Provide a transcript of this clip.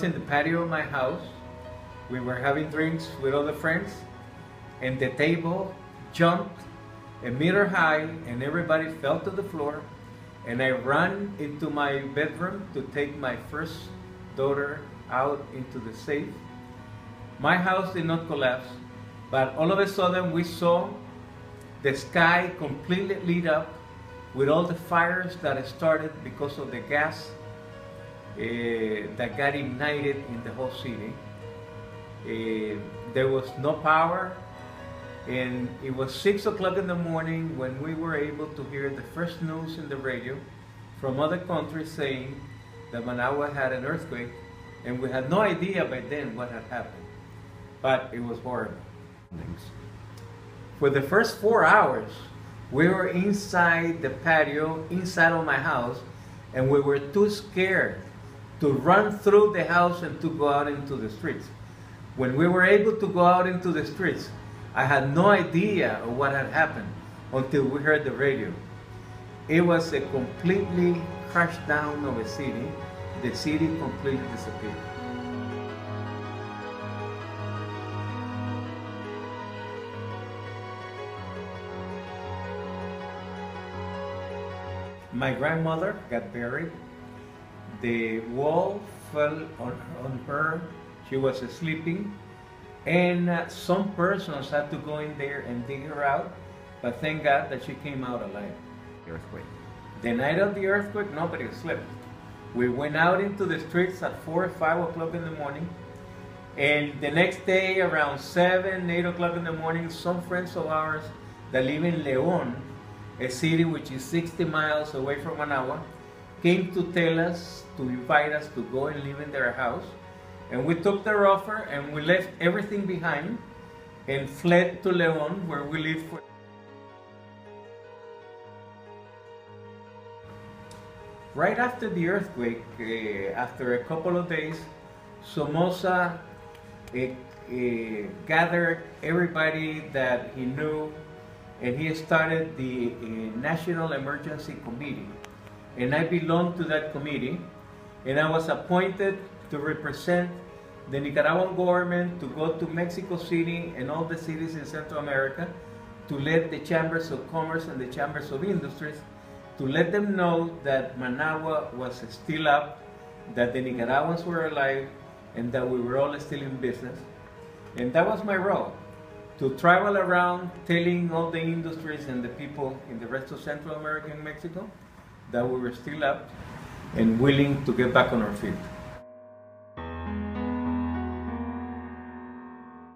was in the patio of my house. We were having drinks with other friends, and the table jumped a meter high, and everybody fell to the floor. And I ran into my bedroom to take my first daughter out into the safe. My house did not collapse, but all of a sudden we saw the sky completely lit up with all the fires that started because of the gas that got ignited in the whole city. There was no power, and it was 6 o'clock in the morning when we were able to hear the first news in the radio from other countries saying that Managua had an earthquake, and we had no idea by then what had happened, but it was horrible. For the first 4 hours, we were inside the patio, inside of my house, and we were too scared to run through the house and to go out into the streets. When we were able to go out into the streets, I had no idea of what had happened until we heard the radio. It was a completely crash down of a city. The city completely disappeared. My grandmother got buried. The wall fell on her. She was sleeping, and some persons had to go in there and dig her out, but thank God that she came out alive. Earthquake. The night of the earthquake, nobody slept. We went out into the streets at 4 or 5 o'clock in the morning, and the next day around 7, 8 o'clock in the morning, some friends of ours that live in León, a city which is 60 miles away from Managua, came to tell us, to invite us to go and live in their house. And we took their offer and we left everything behind and fled to León, where we lived for. Right after the earthquake, after a couple of days, Somoza gathered everybody that he knew, and he started the National Emergency Committee. And I belonged to that committee, and I was appointed to represent the Nicaraguan government to go to Mexico City and all the cities in Central America to let the chambers of commerce and the chambers of industries, to let them know that Managua was still up, that the Nicaraguans were alive, and that we were all still in business. And that was my role, to travel around telling all the industries and the people in the rest of Central America and Mexico that we were still up and willing to get back on our feet.